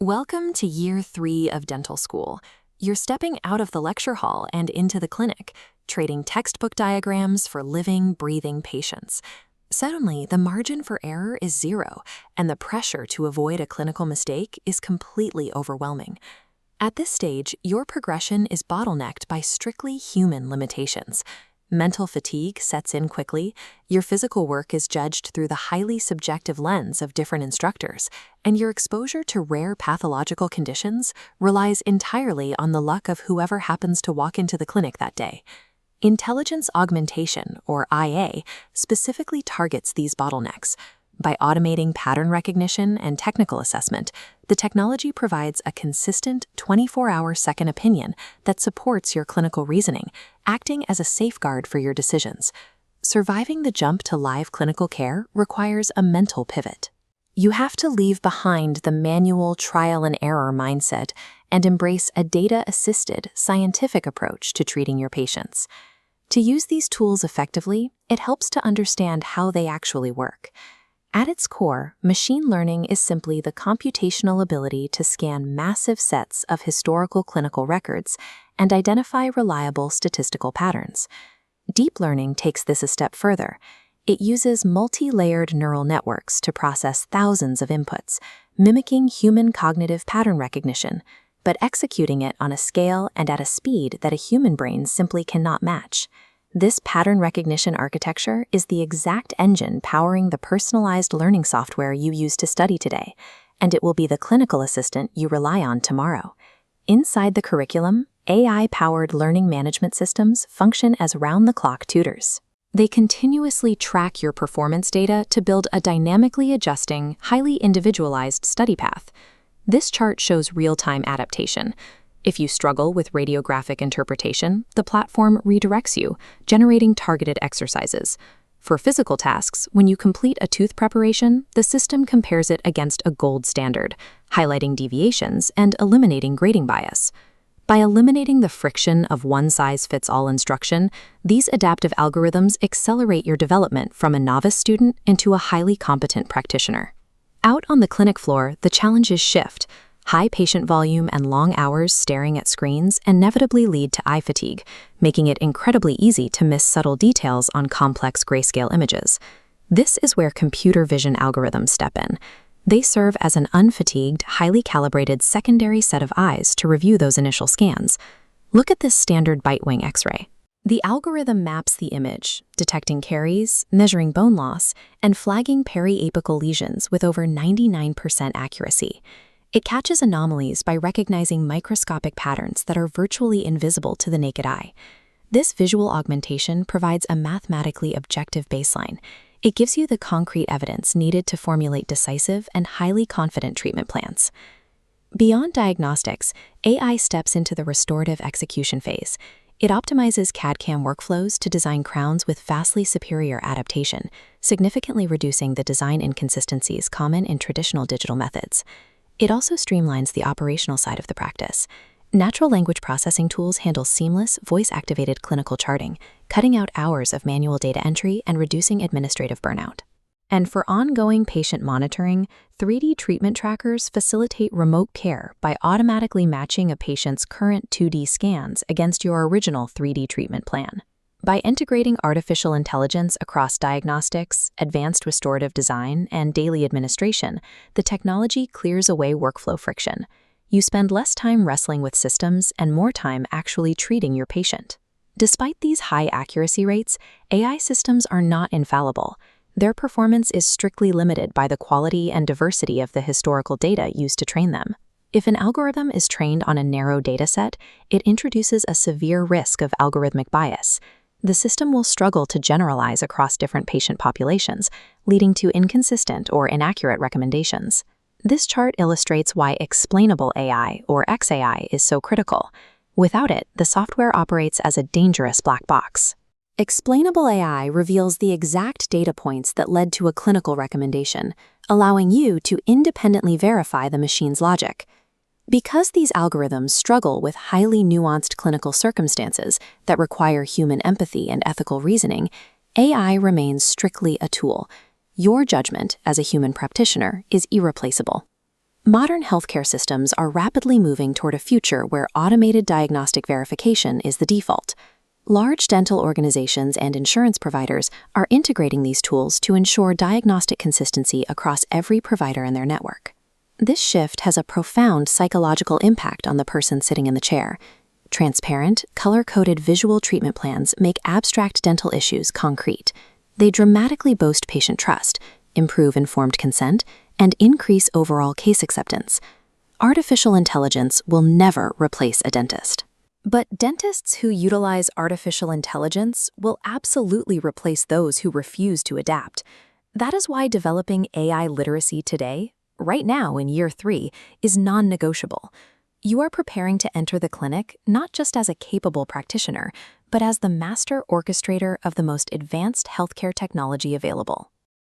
Welcome to Year 3 of dental school. You're stepping out of the lecture hall and into the clinic, trading textbook diagrams for living, breathing patients. Suddenly, the margin for error is zero, and the pressure to avoid a clinical mistake is completely overwhelming. At this stage, your progression is bottlenecked by strictly human limitations. Mental fatigue sets in quickly, your physical work is judged through the highly subjective lens of different instructors, and your exposure to rare pathological conditions relies entirely on the luck of whoever happens to walk into the clinic that day. Intelligence augmentation, or IA, specifically targets these bottlenecks. By automating pattern recognition and technical assessment, the technology provides a consistent 24-hour second opinion that supports your clinical reasoning, acting as a safeguard for your decisions. Surviving the jump to live clinical care requires a mental pivot. You have to leave behind the manual trial-and-error mindset and embrace a data-assisted, scientific approach to treating your patients. To use these tools effectively, it helps to understand how they actually work. At its core, machine learning is simply the computational ability to scan massive sets of historical clinical records and identify reliable statistical patterns. Deep learning takes this a step further. It uses multi-layered neural networks to process thousands of inputs, mimicking human cognitive pattern recognition, but executing it on a scale and at a speed that a human brain simply cannot match. This pattern recognition architecture is the exact engine powering the personalized learning software you use to study today, and it will be the clinical assistant you rely on tomorrow. Inside the curriculum, AI-powered learning management systems function as round-the-clock tutors. They continuously track your performance data to build a dynamically adjusting, highly individualized study path. This chart shows real-time adaptation. If you struggle with radiographic interpretation, the platform redirects you, generating targeted exercises. For physical tasks, when you complete a tooth preparation, the system compares it against a gold standard, highlighting deviations and eliminating grading bias. By eliminating the friction of one-size-fits-all instruction, these adaptive algorithms accelerate your development from a novice student into a highly competent practitioner. Out on the clinic floor, the challenges shift. High patient volume and long hours staring at screens inevitably lead to eye fatigue, making it incredibly easy to miss subtle details on complex grayscale images. This is where computer vision algorithms step in. They serve as an unfatigued, highly calibrated secondary set of eyes to review those initial scans. Look at this standard bite wing X-ray. The algorithm maps the image, detecting caries, measuring bone loss, and flagging periapical lesions with over 99% accuracy. It catches anomalies by recognizing microscopic patterns that are virtually invisible to the naked eye. This visual augmentation provides a mathematically objective baseline. It gives you the concrete evidence needed to formulate decisive and highly confident treatment plans. Beyond diagnostics, AI steps into the restorative execution phase. It optimizes CAD/CAM workflows to design crowns with vastly superior adaptation, significantly reducing the design inconsistencies common in traditional digital methods. It also streamlines the operational side of the practice. Natural language processing tools handle seamless, voice-activated clinical charting, cutting out hours of manual data entry and reducing administrative burnout. And for ongoing patient monitoring, 3D treatment trackers facilitate remote care by automatically matching a patient's current 2D scans against your original 3D treatment plan. By integrating artificial intelligence across diagnostics, advanced restorative design, and daily administration, the technology clears away workflow friction. You spend less time wrestling with systems and more time actually treating your patient. Despite these high accuracy rates, AI systems are not infallible. Their performance is strictly limited by the quality and diversity of the historical data used to train them. If an algorithm is trained on a narrow dataset, it introduces a severe risk of algorithmic bias. The system will struggle to generalize across different patient populations, leading to inconsistent or inaccurate recommendations. This chart illustrates why explainable AI, or XAI, is so critical. Without it, the software operates as a dangerous black box. Explainable AI reveals the exact data points that led to a clinical recommendation, allowing you to independently verify the machine's logic. Because these algorithms struggle with highly nuanced clinical circumstances that require human empathy and ethical reasoning, AI remains strictly a tool. Your judgment as a human practitioner is irreplaceable. Modern healthcare systems are rapidly moving toward a future where automated diagnostic verification is the default. Large dental organizations and insurance providers are integrating these tools to ensure diagnostic consistency across every provider in their network. This shift has a profound psychological impact on the person sitting in the chair. Transparent, color-coded visual treatment plans make abstract dental issues concrete. They dramatically boost patient trust, improve informed consent, and increase overall case acceptance. Artificial intelligence will never replace a dentist. But dentists who utilize artificial intelligence will absolutely replace those who refuse to adapt. That is why developing AI literacy today, right now in year 3, is non-negotiable. You are preparing to enter the clinic not just as a capable practitioner, but as the master orchestrator of the most advanced healthcare technology available.